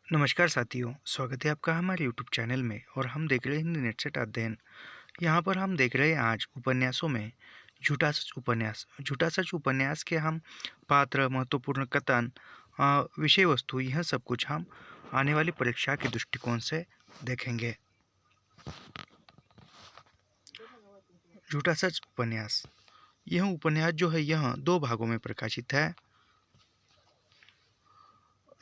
नमस्कार साथियों, स्वागत है आपका हमारे यूट्यूब चैनल में और हम देख रहे हैं हिंदी नेट सेट अध्ययन। यहाँ पर हम देख रहे हैं आज उपन्यासों में झूठा सच उपन्यास। झूठा सच उपन्यास के हम पात्र, महत्वपूर्ण कथन, विषय वस्तु यह सब कुछ हम आने वाली परीक्षा के दृष्टिकोण से देखेंगे। झूठा सच उपन्यास, यह उपन्यास जो है यह 2 भागों में प्रकाशित है।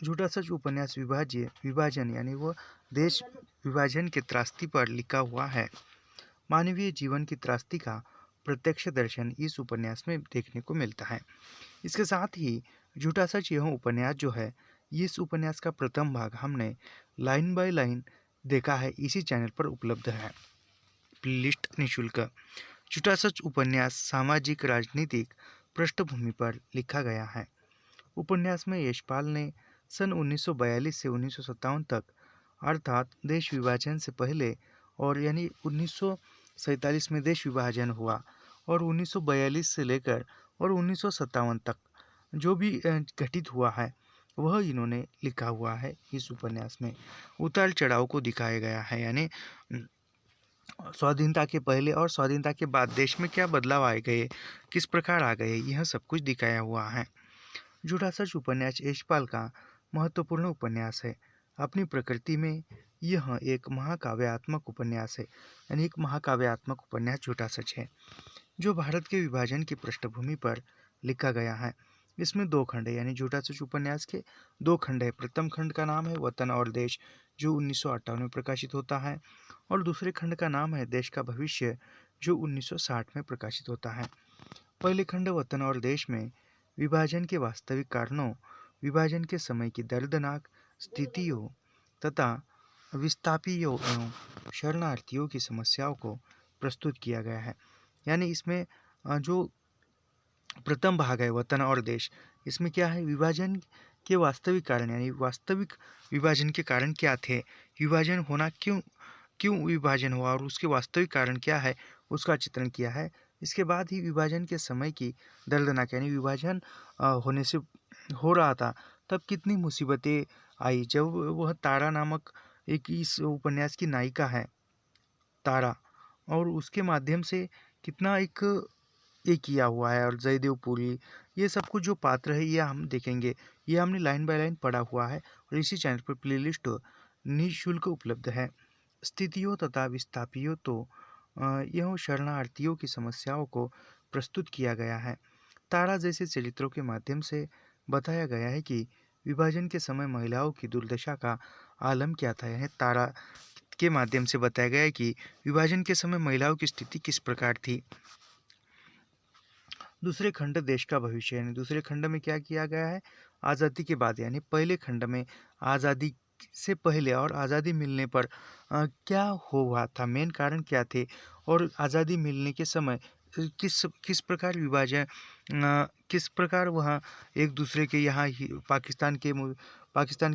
झूठा सच उपन्यास विभाजन यानी वो देश विभाजन के त्रासदी पर लिखा हुआ है। मानवीय जीवन की त्रासदी का प्रत्यक्ष दर्शन इस उपन्यास में देखने को मिलता है। इसके साथ ही झूठा सच यह उपन्यास जो है, इस उपन्यास का प्रथम भाग हमने लाइन बाय लाइन देखा है, इसी चैनल पर उपलब्ध है, प्लेलिस्ट निःशुल्क। झूठा सच उपन्यास सामाजिक राजनीतिक पृष्ठभूमि पर लिखा गया है। उपन्यास में यशपाल ने सन 1942 से 1957 तक, अर्थात देश विभाजन से पहले और यानी 1947 में देश विभाजन हुआ और 1942 से लेकर और 1957 तक जो भी घटित हुआ है वह इन्होंने लिखा हुआ है। इस उपन्यास में उतार चढ़ाव को दिखाया गया है, यानी स्वाधीनता के पहले और स्वाधीनता के बाद देश में क्या बदलाव आए गए, किस प्रकार आ गए, यह सब कुछ दिखाया हुआ है। झूठा सच उपन्यास यशपाल का महत्वपूर्ण उपन्यास है। अपनी प्रकृति में यह एक महाकाव्यात्मक उपन्यास है, यानी एक महाकाव्यात्मक उपन्यास झूठा सच है, जो भारत के विभाजन की पृष्ठभूमि पर लिखा गया है। इसमें 2 खंड है, यानी झूठा सच उपन्यास के 2 खंड है। प्रथम खंड का नाम है वतन और देश, जो 1958 में प्रकाशित होता है, और दूसरे खंड का नाम है देश का भविष्य, जो 1960 में प्रकाशित होता है। पहले खंड वतन और देश में विभाजन के वास्तविक कारणों, विभाजन के समय की दर्दनाक स्थितियों तथा विस्थापियों एवं शरणार्थियों की समस्याओं को प्रस्तुत किया गया है। यानी इसमें जो प्रथम भाग है वतन और देश, इसमें क्या है, विभाजन के वास्तविक कारण, यानी वास्तविक विभाजन के कारण क्या थे, विभाजन होना क्यों क्यों विभाजन हुआ और उसके वास्तविक कारण क्या है, उसका चित्रण किया है। इसके बाद ही विभाजन के समय की दर्दनाक, यानी विभाजन होने से हो रहा था तब कितनी मुसीबतें आई, जब वह तारा नामक एक इस उपन्यास की नायिका है तारा, और उसके माध्यम से कितना एक ये किया हुआ है, और जयदेव पुरी, ये सब कुछ जो पात्र है ये हम देखेंगे। ये हमने लाइन बाय लाइन पढ़ा हुआ है और इसी चैनल पर प्लेलिस्ट निःशुल्क उपलब्ध है। स्थितियों तथा विस्थापियों तो यह शरणार्थियों की समस्याओं को प्रस्तुत किया गया है। तारा जैसे चरित्रों के माध्यम से बताया गया है कि विभाजन के समय महिलाओं की दुर्दशा का आलम क्या था, यानी तारा के माध्यम से बताया गया है कि विभाजन के समय महिलाओं की स्थिति किस प्रकार थी। दूसरे खंड देश का भविष्य, यानी दूसरे खंड में क्या किया गया है, आज़ादी के बाद, यानी पहले खंड में आज़ादी से पहले और आज़ादी मिलने पर क्या हुआ था, मेन कारण क्या थे, और आज़ादी मिलने के समय किस किस प्रकार विभाजन, किस प्रकार वहाँ एक दूसरे के यहाँ पाकिस्तान के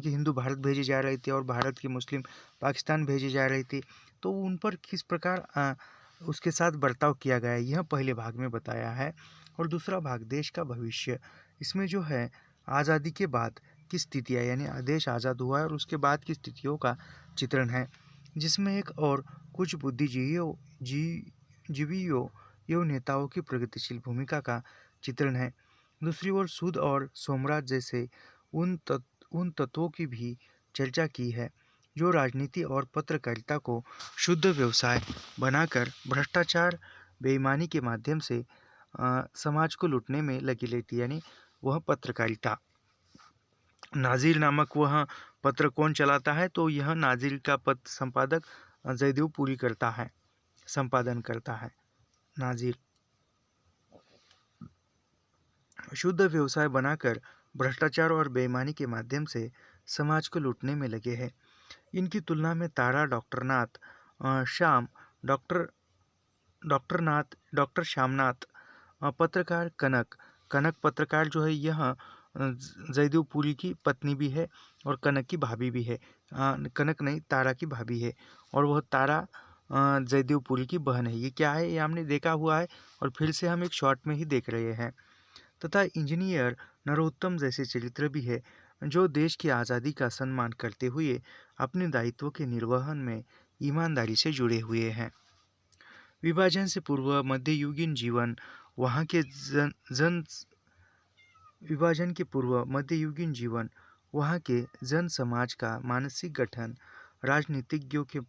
हिंदू भारत भेजे जा रहे थे और भारत के मुस्लिम पाकिस्तान भेजे जा रहे थे, तो उन पर किस प्रकार उसके साथ बर्ताव किया गया, यह पहले भाग में बताया है। और दूसरा भाग देश का भविष्य, इसमें जो है आज़ादी के बाद की स्थितियाँ, यानी देश आज़ाद हुआ है और उसके बाद की स्थितियों का चित्रण है, जिसमें एक और कुछ बुद्धिजीवियों जीवियों एवं नेताओं की प्रगतिशील भूमिका का चित्रण है। दूसरी ओर सूद और सोमराज जैसे उन तत्वों की भी चर्चा की है, जो राजनीति और पत्रकारिता को शुद्ध व्यवसाय बनाकर भ्रष्टाचार, बेईमानी के माध्यम से समाज को लूटने में लगी रहती है, यानी वह पत्रकारिता। नाजिर नामक वह पत्र कौन चलाता है, तो यह नाजिर का पत्र संपादक जयदेव पुरी करता है, संपादन करता है नाजिर। शुद्ध व्यवसाय बनाकर भ्रष्टाचार और बेईमानी के माध्यम से समाज को लूटने में लगे हैं। इनकी तुलना में तारा, डॉक्टर नाथ, श्याम, डॉक्टर श्यामनाथ, पत्रकार कनक, कनक पत्रकार जो है यह जयदेव पुरी की पत्नी भी है और कनक की भाभी भी है, कनक नहीं तारा की भाभी है, और वह तारा जयदेव पुरी की बहन है। ये क्या है, ये हमने देखा हुआ है और फिर से हम एक शॉर्ट में ही देख रहे हैं। तथा इंजीनियर नरोत्तम जैसे चरित्र भी है, जो देश की आज़ादी का सम्मान करते हुए अपने दायित्व के निर्वहन में ईमानदारी से जुड़े हुए हैं। विभाजन से पूर्व मध्ययुगीन जीवन वहाँ के जन विभाजन के पूर्व मध्ययुगीन जीवन वहाँ के जन समाज का मानसिक गठन राजनीतिज्ञों के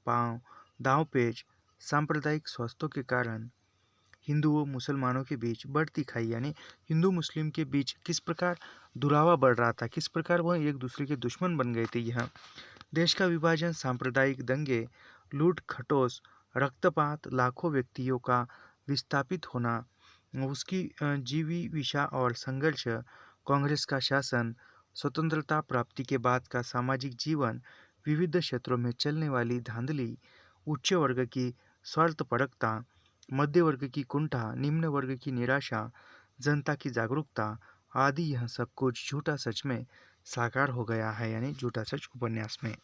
दांवपेच सांप्रदायिक स्वास्थ्यों के कारण हिंदुओं मुसलमानों के बीच बढ़ती खाई यानी हिंदू मुस्लिम के बीच किस प्रकार दुरावा बढ़ रहा था, किस प्रकार वह एक दूसरे के दुश्मन बन गए थे। यह देश का विभाजन, सांप्रदायिक दंगे, लूट खटोस, रक्तपात, लाखों व्यक्तियों का विस्थापित होना, उसकी जीविका और संघर्ष, कांग्रेस का शासन, स्वतंत्रता प्राप्ति के बाद का सामाजिक जीवन, विविध क्षेत्रों में चलने वाली धांधली, उच्च वर्ग की स्वार्थपरकता, मध्य वर्ग की कुंठा, निम्न वर्ग की निराशा, जनता की जागरूकता आदि, यह सब कुछ झूठा सच में साकार हो गया है, यानी झूठा सच उपन्यास में।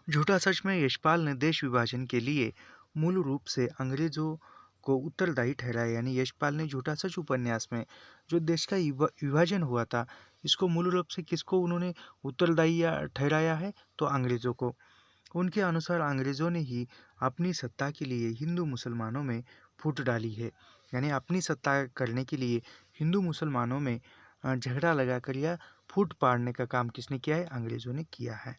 झूठा सच में यशपाल ने देश विभाजन के लिए मूल रूप से अंग्रेजों को उत्तरदायी ठहराया, यानी यशपाल ने झूठा सच उपन्यास में जो देश का विभाजन हुआ था, इसको मूल रूप से किसको उन्होंने उत्तरदायी ठहराया है, तो अंग्रेजों को। उनके अनुसार अंग्रेजों ने ही अपनी सत्ता के लिए हिंदू मुसलमानों में फूट डाली है, यानी अपनी सत्ता करने के लिए हिंदू मुसलमानों में झगड़ा लगाकर या फूट पाड़ने का काम किसने किया है, अंग्रेजों ने किया है।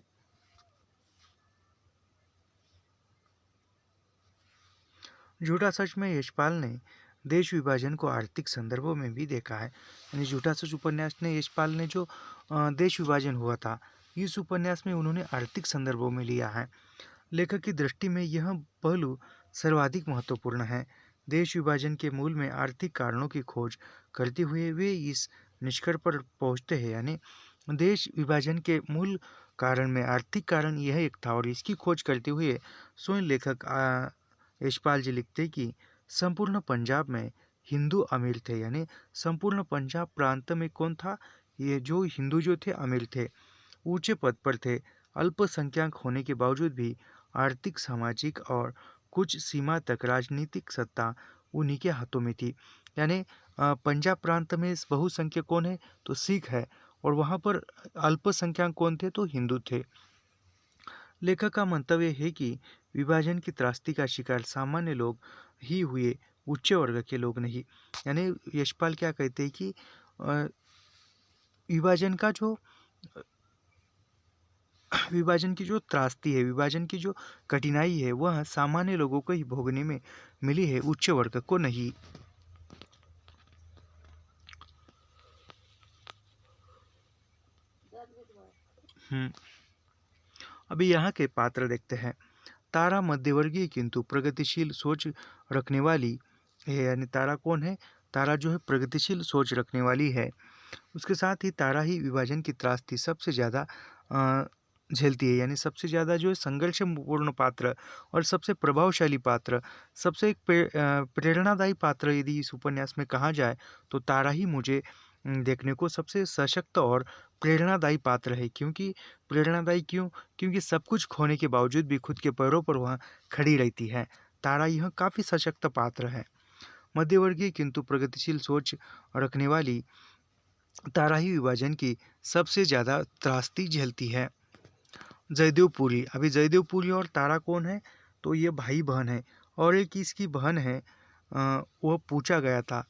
झूठा सच में यशपाल ने देश विभाजन को आर्थिक संदर्भों में भी देखा है, यानी झूठा सच उपन्यास ने यशपाल ने जो देश विभाजन हुआ था, इस उपन्यास में उन्होंने आर्थिक संदर्भों में लिया है। लेखक की दृष्टि में यह पहलू सर्वाधिक महत्वपूर्ण है। देश विभाजन के मूल में आर्थिक कारणों की खोज करते हुए वे इस निष्कर्ष पर पहुंचते हैं, यानी देश विभाजन के मूल कारण में आर्थिक कारण यह एक था, और इसकी खोज करते हुए स्वयं लेखक यशपाल जी लिखते कि संपूर्ण पंजाब में हिंदू अमीर थे, यानी संपूर्ण पंजाब प्रांत में कौन था, ये जो हिंदू जो थे अमीर थे, ऊंचे पद पर थे, अल्पसंख्यक होने के बावजूद भी आर्थिक, सामाजिक और कुछ सीमा तक राजनीतिक सत्ता उन्हीं के हाथों में थी। यानी पंजाब प्रांत में बहुसंख्यक कौन है, तो सिख है, और वहाँ पर अल्पसंख्यक कौन थे, तो हिंदू थे। लेखक का मंतव्य है कि विभाजन की त्रासदी का शिकार सामान्य लोग ही हुए, उच्च वर्ग के लोग नहीं। यानी यशपाल क्या कहते हैं कि विभाजन की जो त्रासदी है, विभाजन की जो कठिनाई है, वह सामान्य लोगों को ही भोगने में मिली है, उच्च वर्ग को नहीं। अभी यहाँ के पात्र देखते हैं। तारा मध्यवर्गीय किंतु प्रगतिशील सोच रखने वाली है, यानी तारा कौन है, तारा जो है प्रगतिशील सोच रखने वाली है। उसके साथ ही तारा ही विभाजन की त्रासदी सबसे ज़्यादा झेलती है, यानी सबसे ज़्यादा जो है संघर्षपूर्ण पात्र और सबसे प्रभावशाली पात्र, सबसे एक प्रेरणादायी पात्र यदि इस उपन्यास में कहा जाए तो तारा ही मुझे देखने को सबसे सशक्त और प्रेरणादायी पात्र है। क्योंकि प्रेरणादायी क्यों, क्योंकि सब कुछ खोने के बावजूद भी खुद के पैरों पर वह खड़ी रहती है। तारा यह काफ़ी सशक्त पात्र है। मध्यवर्गीय किंतु प्रगतिशील सोच रखने वाली तारा ही विभाजन की सबसे ज़्यादा त्रासदी झेलती है। जयदेव पुरी, अभी जयदेव पुरी और तारा कौन है, तो ये भाई बहन है, और एक इसकी बहन है, वो पूछा गया था,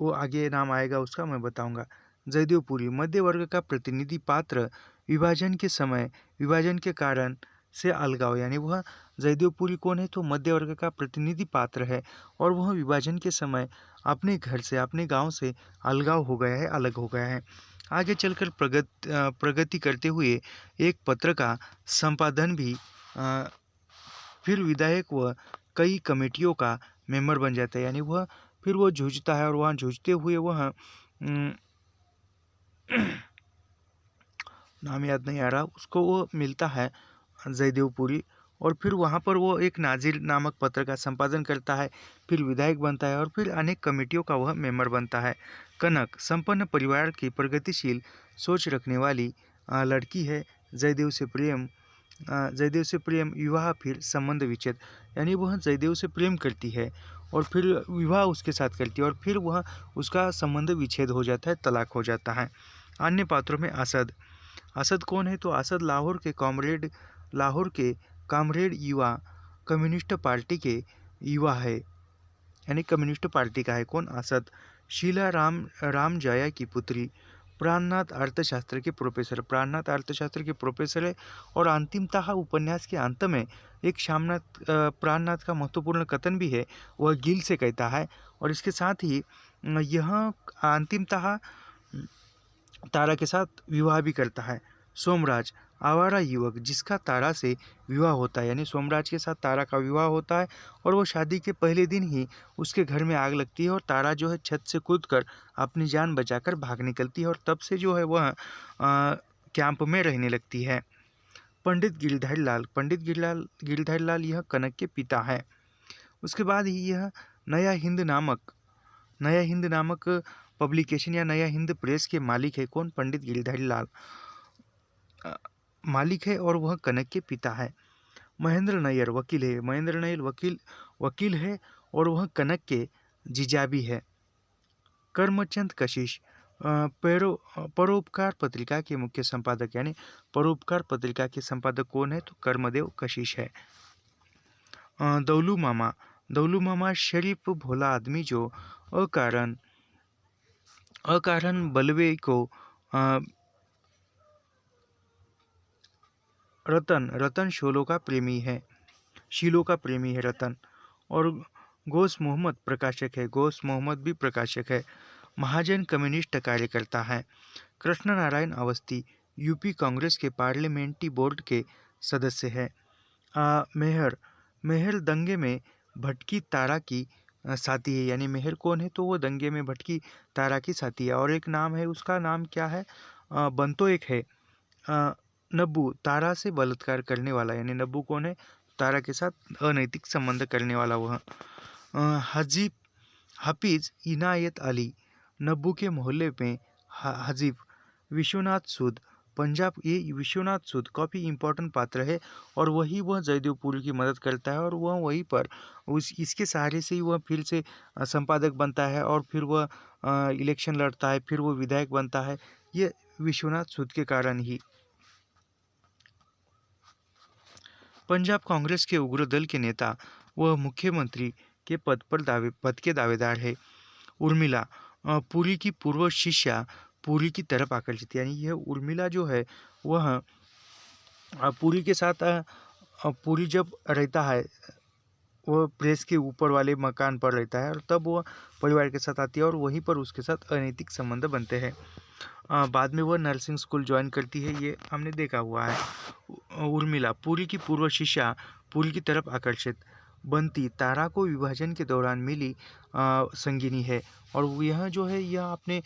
वो आगे नाम आएगा उसका, मैं बताऊंगा। जयदेव पुरी मध्य वर्ग का प्रतिनिधि पात्र, विभाजन के समय विभाजन के कारण से अलगाव, यानी वह जयदेव पुरी कौन है, तो मध्य वर्ग का प्रतिनिधि पात्र है, और वह विभाजन के समय अपने घर से, अपने गांव से अलगाव हो गया है, अलग हो गया है। आगे चलकर प्रगति करते हुए एक पत्र का संपादन भी, फिर विधायक व कई कमेटियों का मेंबर बन जाता है, यानी वह फिर वो जूझता है, और वहाँ जूझते हुए वह नाम याद नहीं आ रहा उसको, वो मिलता है जयदेवपुरी, और फिर वहाँ पर वो एक नाजिर नामक पत्र का संपादन करता है, फिर विधायक बनता है, और फिर अनेक कमेटियों का वह मेंबर बनता है। कनक संपन्न परिवार की प्रगतिशील सोच रखने वाली लड़की है। जयदेव से प्रेम विवाह, फिर संबंध विच्छेद, यानी वह जयदेव से प्रेम करती है और फिर विवाह उसके साथ करती है, और फिर वह उसका संबंध विच्छेद हो जाता है, तलाक हो जाता है। अन्य पात्रों में असद। असद कौन है? तो असद लाहौर के कामरेड युवा कम्युनिस्ट पार्टी के युवा है, यानी कम्युनिस्ट पार्टी का है। कौन? असद। शीला राम जया की पुत्री। प्राणनाथ अर्थशास्त्र के प्रोफेसर है। और अंतिमतः उपन्यास के अंत में एक प्राणनाथ का महत्वपूर्ण कथन भी है, वह गिल से कहता है। और इसके साथ ही यह अंतिमतः तारा के साथ विवाह भी करता है। सोमराज, आवारा युवक जिसका तारा से विवाह होता है, यानी सोमराज के साथ तारा का विवाह होता है और वो शादी के पहले दिन ही उसके घर में आग लगती है और तारा जो है छत से कूदकर अपनी जान बचाकर भाग निकलती है और तब से जो है वह कैंप में रहने लगती है। पंडित गिरधारी लाल यह कनक के पिता है। उसके बाद ही यह नया हिंद नामक पब्लिकेशन या नया हिंद प्रेस के मालिक है। कौन? पंडित गिरधारी लाल मालिक है और वह कनक के पिता है। महेंद्र नैयर वकील है और वह कनक के जीजा भी है। करमचंद कशिश परोपकार पत्रिका के मुख्य संपादक, यानी परोपकार पत्रिका के संपादक कौन है? तो कर्मदेव कशिश है। दौलू मामा शरीफ भोला आदमी जो अकारण बलवे को रतन शोलो का प्रेमी है, शीलो का प्रेमी है रतन। और गोस मोहम्मद भी प्रकाशक है। महाजन कम्युनिस्ट कार्यकर्ता है। कृष्ण नारायण अवस्थी यूपी कांग्रेस के पार्लियामेंट्री बोर्ड के सदस्य है। मेहर दंगे में भटकी तारा की साथी है, यानी मेहर कौन है? तो वो दंगे में भटकी तारा की साथी है। और एक नाम है, उसका नाम क्या है? बंतो एक है। नब्बू तारा से बलात्कार करने वाला, यानी नब्बू कौन है? तारा के साथ अनैतिक संबंध करने वाला वह। हाफिज इनायत अली नब्बू के मोहल्ले में हजीफ। विश्वनाथ सूद पंजाब, ये विश्वनाथ सूद काफ़ी इम्पोर्टेंट पात्र है और वह जयदेव पुरी की मदद करता है और वह वहीं पर इसके सहारे से ही वह फिर से संपादक बनता है और फिर वह इलेक्शन लड़ता है, फिर वो विधायक बनता है, ये विश्वनाथ सूद के कारण ही। पंजाब कांग्रेस के उग्र दल के नेता वह मुख्यमंत्री के पद के दावेदार है। उर्मिला पुरी की पूर्व शिष्या पुरी की तरफ आकर्षित, यानी यह उर्मिला जो है वह पुरी के साथ पुरी जब रहता है वह प्रेस के ऊपर वाले मकान पर रहता है और तब वह परिवार के साथ आती है और वहीं पर उसके साथ अनैतिक संबंध बनते हैं। बाद में वह नर्सिंग स्कूल ज्वाइन करती है, ये हमने देखा हुआ है। उर्मिला पुरी की पूर्व शिष्या पुरी की तरफ आकर्षित। बंती तारा को विभाजन के दौरान मिली संगिनी है और यह जो है यह अपने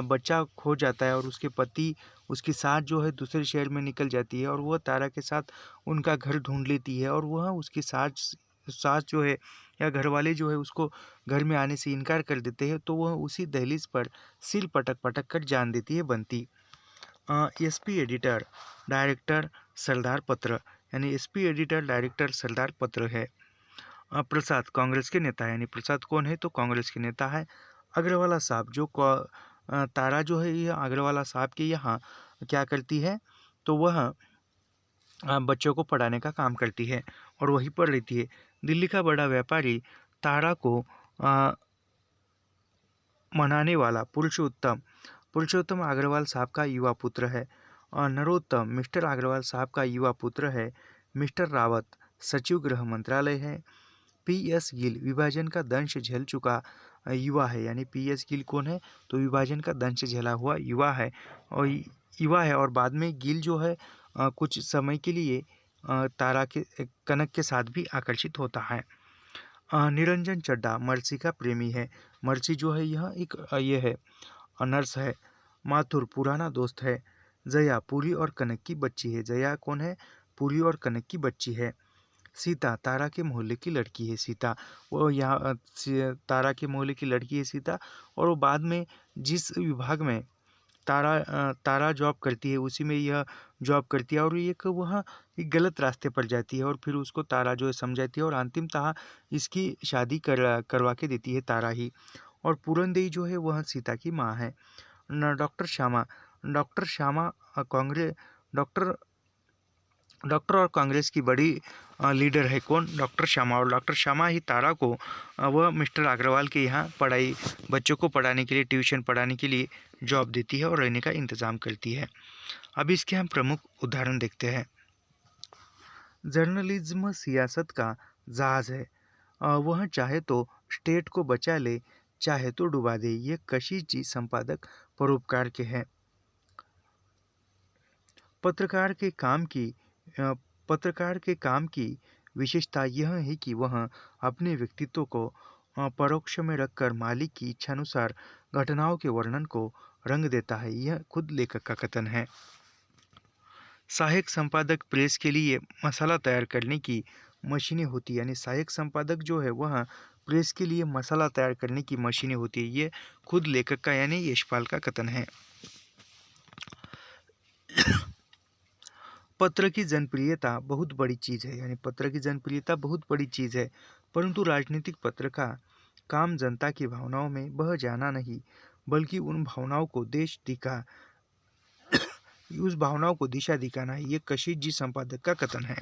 बच्चा खो जाता है और उसके पति उसके साथ जो है दूसरे शहर में निकल जाती है और वह तारा के साथ उनका घर ढूंढ लेती है और वह उसके सास जो है या घर वाले जो है उसको घर में आने से इनकार कर देते हैं, तो वह उसी दहलीज पर सिर पटक कर जान देती है बंती। एसपी एडिटर डायरेक्टर सरदार पत्र, यानी एसपी एडिटर डायरेक्टर सरदार पत्र है। प्रसाद कांग्रेस के नेता है, यानी प्रसाद कौन है? तो कांग्रेस के नेता है। अग्रवाला साहब तारा जो है यह अग्रवाला साहब के यहाँ क्या करती है? तो वह बच्चों को पढ़ाने का काम करती है और वहीं पर रहती है। दिल्ली का बड़ा व्यापारी तारा को मनाने वाला पुरुषोत्तम अग्रवाल साहब का युवा पुत्र है। नरोत्तम मिस्टर अग्रवाल साहब का युवा पुत्र है। मिस्टर रावत सचिव गृह मंत्रालय है। पी.एस. गिल विभाजन का दंश झेल चुका युवा है, यानी पी.एस. गिल कौन है? तो विभाजन का दंश झेला हुआ युवा है और बाद में गिल जो है कुछ समय के लिए कनक के साथ भी आकर्षित होता है। निरंजन चड्ढा मर्सी का प्रेमी है। मर्सी जो है यह एक ये है नर्स है। माथुर पुराना दोस्त है। जया पुरी और कनक की बच्ची है। जया कौन है? पुरी और कनक की बच्ची है। सीता तारा के मोहल्ले की लड़की है। सीता वो यहाँ तारा के मोहल्ले की लड़की है सीता, और वो बाद में जिस विभाग में तारा जॉब करती है उसी में यह जॉब करती है और वह एक गलत रास्ते पर जाती है और फिर उसको तारा जो है समझाती है और अंतिमतः इसकी शादी करवा के देती है तारा ही। और पूरनदेवी जो है वह सीता की माँ है। Doctor Shyama doctor Shyama Congress doctor doctor और कांग्रेस की बड़ी लीडर है कौन? डॉक्टर श्यामा। और डॉक्टर श्यामा ही तारा को वह मिस्टर अग्रवाल के यहाँ पढ़ाई बच्चों को पढ़ाने के लिए, ट्यूशन पढ़ाने के लिए जॉब देती है और रहने का इंतज़ाम करती है। अब इसके हम प्रमुख उदाहरण देखते हैं। जर्नलिज्म सियासत का जहाज़ है। वह चाहे तो स्टेट को बचा ले, चाहे तो डुबा दे। ये कशिश जी संपादक परोपकार के हैं। पत्रकार के काम की अ, पत्रकार के काम की विशेषता यह है कि वह अपने व्यक्तित्व को परोक्ष में रखकर मालिक की इच्छानुसार घटनाओं के वर्णन को रंग देता है। यह खुद लेखक का कथन है। सहायक संपादक प्रेस के लिए मसाला तैयार करने की मशीनें होती है, यानी सहायक संपादक जो है वह प्रेस के लिए मसाला तैयार करने की मशीनें होती है। ये खुद लेखक का यानी यशपाल का कथन है। पत्र की जनप्रियता बहुत बड़ी चीज़ है, यानी पत्र की जनप्रियता बहुत बड़ी चीज़ है, परंतु राजनीतिक पत्र का काम जनता की भावनाओं में बह जाना नहीं, बल्कि उस भावनाओं को दिशा दिखाना है। ये कशिश जी संपादक का कथन है।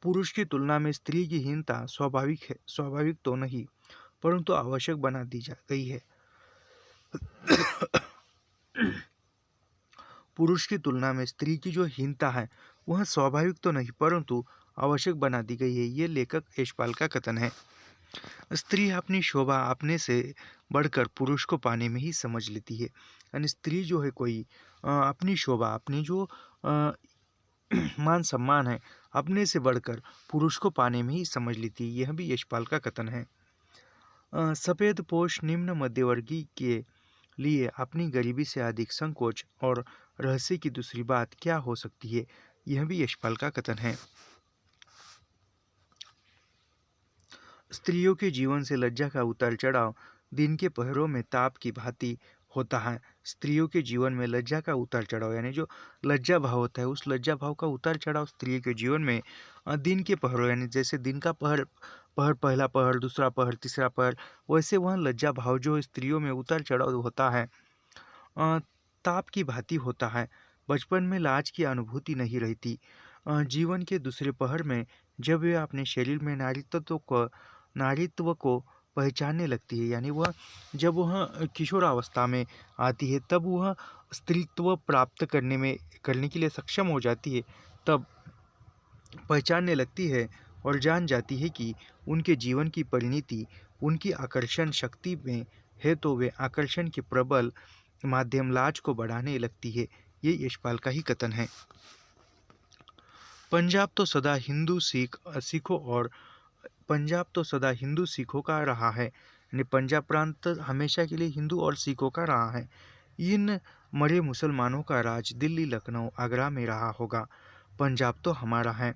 पुरुष की तुलना में स्त्री की हीनता स्वाभाविक है, स्वाभाविक तो नहीं, परंतु आवश्यक बना दी जा गई है। पुरुष की तुलना में स्त्री की जो हीनता है वह स्वाभाविक तो नहीं, परंतु आवश्यक बना दी गई है। ये लेखक यशपाल का कथन है। स्त्री अपनी शोभा अपने से बढ़कर पुरुष को पाने में ही समझ लेती है, यानी स्त्री जो है कोई अपनी शोभा, अपनी जो मान सम्मान है, अपने से बढ़कर पुरुष को पाने में ही समझ लेती है। यह भी यशपाल का कथन है। सफ़ेद पोश निम्न मध्यवर्गीय के लिए अपनी गरीबी से अधिक संकोच और रहस्य की दूसरी बात क्या हो सकती है? यह भी यशपाल का कथन है। स्त्रियों के जीवन से लज्जा का उतार चढ़ाव दिन के पहरों में ताप की भांति होता है। स्त्रियों के जीवन में लज्जा का उतार चढ़ाव, यानी जो लज्जा भाव होता है, उस लज्जा भाव का उतार चढ़ाव स्त्रियों के जीवन में दिन के पहरों, यानी जैसे दिन का पहर पहर पहला पहर, दूसरा पहर, तीसरा पहर, वैसे वह लज्जा भाव जो स्त्रियों में उतार चढ़ाव होता है ताप की भांति होता है। बचपन में लाज की अनुभूति नहीं रहती। जीवन के दूसरे पहर में जब वे अपने शरीर में नारीत्व को पहचानने लगती है, यानी जब वह किशोरावस्था में आती है, तब वह स्त्रीत्व प्राप्त करने के लिए सक्षम हो जाती है, तब पहचानने लगती है और जान जाती है कि उनके जीवन की परिणति उनकी आकर्षण शक्ति में है, तो वे आकर्षण के प्रबल माध्यम लाज को बढ़ाने लगती है। ये यशपाल का ही कथन है। पंजाब तो सदा हिंदू सिखों का रहा है, यानी पंजाब प्रांत हमेशा के लिए हिंदू और सिखों का रहा है। इन मरे मुसलमानों का राज दिल्ली, लखनऊ, आगरा में रहा होगा। पंजाब तो हमारा है।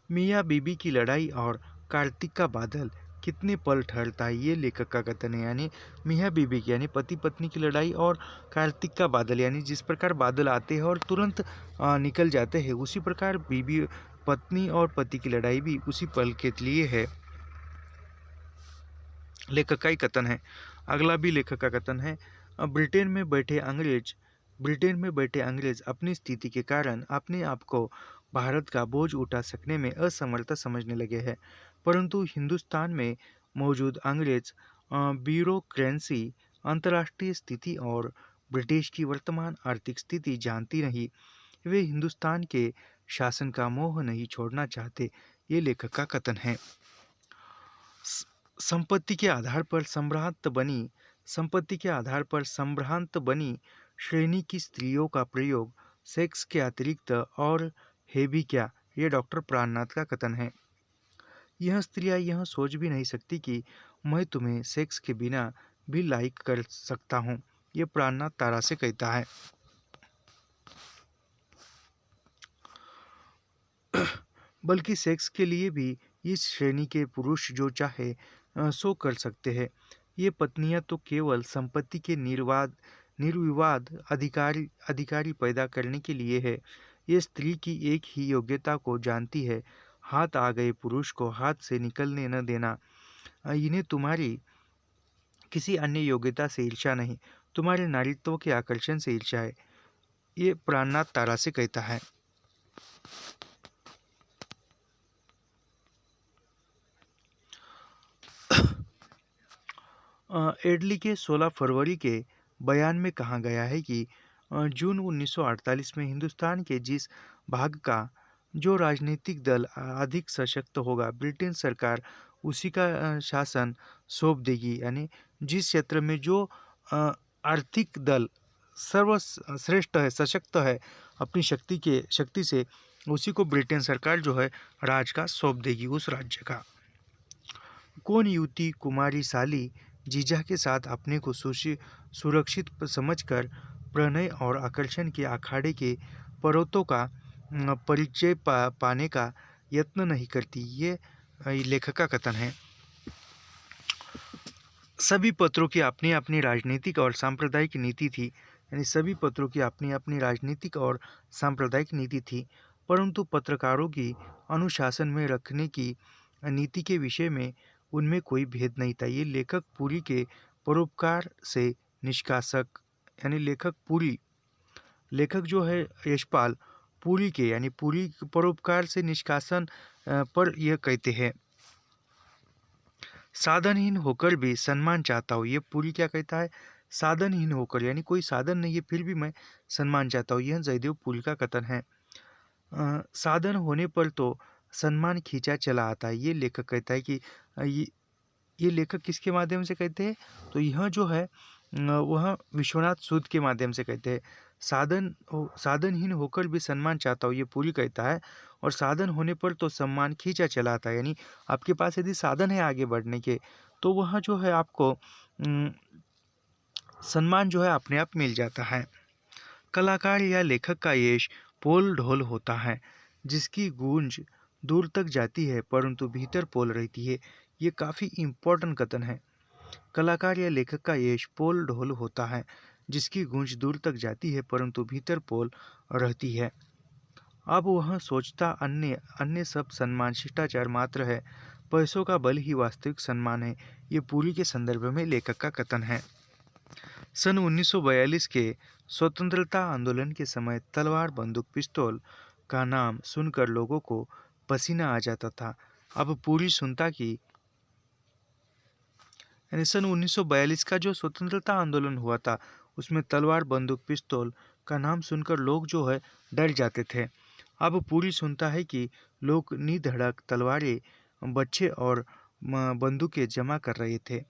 मियाँ बीबी की लड़ाई और कार्तिक का बादल कितने पल ठहरता है? ये लेखक का कथन है। यानी मियाँ बीबी की, यानी पति पत्नी की लड़ाई और कार्तिक का बादल, यानी जिस प्रकार बादल आते हैं और तुरंत निकल जाते हैं, उसी प्रकार बीबी पत्नी और पति की लड़ाई भी उसी पल के लिए है। लेखक का ही कथन है। अगला भी लेखक का कथन है। ब्रिटेन में बैठे अंग्रेज अपनी स्थिति के कारण अपने आप को भारत का बोझ उठा सकने में असमर्थ समझने लगे हैं, परंतु हिंदुस्तान में मौजूद अंग्रेज ब्यूरोक्रेसी, अंतर्राष्ट्रीय स्थिति और ब्रिटिश की वर्तमान आर्थिक स्थिति जानती नहीं। वे हिंदुस्तान के शासन का मोह नहीं छोड़ना चाहते। ये लेखक का कथन है। संपत्ति के आधार संभ्रांत बनी श्रेणी की स्त्रियों का प्रयोग सेक्स के अतिरिक्त और है भी क्या? ये डॉक्टर प्राणनाथ का कथन है। यह स्त्रियां यह सोच भी नहीं सकती कि मैं तुम्हें सेक्स के बिना भी लाइक कर सकता हूँ। ये प्राणनाथ तारा से कहता है। बल्कि सेक्स के लिए भी इस श्रेणी के पुरुष जो चाहे सो कर सकते हैं। ये पत्नियां तो केवल संपत्ति के निर्विवाद अधिकारी पैदा करने के लिए है। ये स्त्री की एक ही योग्यता को जानती है, हाथ आ गए पुरुष को हाथ से निकलने न देना। इन्हें तुम्हारी किसी अन्य योग्यता से ईर्ष्या नहीं, तुम्हारे नारीत्व के आकर्षण से ईर्ष्या है, ये प्राणनाथ तारा से कहता है। एडली के 16 फरवरी के बयान में कहा गया है कि जून 1948 में हिंदुस्तान के जिस भाग का जो राजनीतिक दल अधिक सशक्त होगा, ब्रिटेन सरकार उसी का शासन सौंप देगी। यानी जिस क्षेत्र में जो आर्थिक दल सर्वश्रेष्ठ है, सशक्त है, अपनी शक्ति से, उसी को ब्रिटेन सरकार जो है राज का सौंप देगी, उस राज्य का। कौन युवती कुमारी साली जीजा के साथ अपने को सुरक्षित समझकर प्रणय और आकर्षण के अखाड़े के पर्वतों का परिचय पाने का यत्न नहीं करती? ये लेखक का कथन है। सभी पत्रों की अपनी अपनी राजनीतिक और सांप्रदायिक नीति थी। यानी सभी पत्रों की अपनी अपनी राजनीतिक और सांप्रदायिक नीति थी, परंतु पत्रकारों की अनुशासन में रखने की नीति के विषय में उनमें कोई भेद नहीं था। ये लेखक पुरी के परोपकार से निष्कासक, यानी लेखक जो है यशपाल पुरी के, यानी पुरी परोपकार से निष्कासन पर यह कहते हैं, साधनहीन होकर भी सम्मान चाहता हूँ। ये पुरी क्या कहता है? साधनहीन होकर, यानी कोई साधन नहीं है फिर भी मैं सम्मान चाहता हूँ। यह जयदेव पुरी का कथन है। साधन होने पर तो सम्मान खींचा चला आता है। ये लेखक कहता है कि ये लेखक किसके माध्यम से कहते हैं? तो यह जो है वह विश्वनाथ सूद के माध्यम से कहते हैं। साधनहीन होकर भी सम्मान चाहता हूँ, ये पूरी कहता है। और साधन होने पर तो सम्मान खींचा चला आता है, यानी आपके पास यदि साधन है आगे बढ़ने के, तो वह जो है आपको सम्मान जो है अपने आप मिल जाता है। कलाकार या लेखक का यश पोल ढोल होता है, जिसकी गूंज दूर तक जाती है परंतु भीतर पोल रहती है। ये काफ़ी इम्पोर्टेंट कथन है। कलाकार या लेखक का यश पोल ढोल होता है, जिसकी गूंज दूर तक जाती है परंतु भीतर पोल रहती है। अब वह सोचता अन्य सब सम्मान शिष्टाचार मात्र है, पैसों का बल ही वास्तविक सम्मान है। ये पूरी के संदर्भ में लेखक का कथन है। सन 1942 के स्वतंत्रता आंदोलन के समय तलवार, बंदूक, पिस्तौल का नाम सुनकर लोगों को पसीना आ जाता था। अब पूरी सुनता कि यानी सन 1942 का जो स्वतंत्रता आंदोलन हुआ था, उसमें तलवार, बंदूक, पिस्तौल का नाम सुनकर लोग जो है डर जाते थे। अब पूरी सुनता है कि लोग निधड़क तलवारें, बच्चे और बंदूकें जमा कर रहे थे।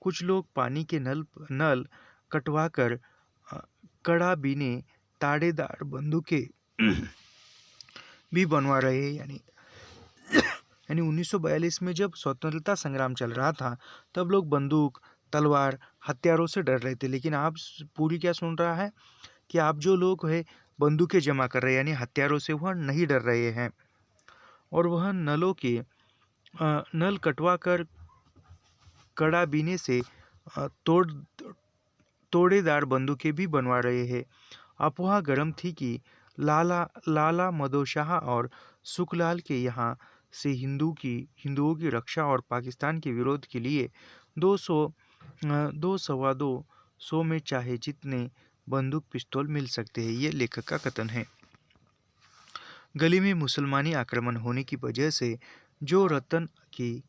कुछ लोग पानी के नल कटवाकर कड़ा बीने ताड़ेदार बंदूकें भी बनवा रहे हैं। यानी 1942 में जब स्वतंत्रता संग्राम चल रहा था, तब लोग बंदूक, तलवार, हथियारों से डर रहे थे। लेकिन आप पूरी क्या सुन रहा है कि आप जो लोग है बंदूकें जमा कर रहे हैं, यानी हथियारों से वह नहीं डर रहे हैं, और वह नल कटवा कर कड़ा बीने से तोड़ेदार बंदूकें भी बनवा रहे हैं। अफवाह गर्म थी कि लाला मदोशाह और सुखलाल के यहाँ से हिंदुओं की रक्षा और पाकिस्तान के विरोध के लिए 200 में चाहे जितने बंदूक पिस्तौल मिल सकते हैं। ये लेखक का कथन है। गली में मुसलमानी आक्रमण होने की वजह से जो रतन की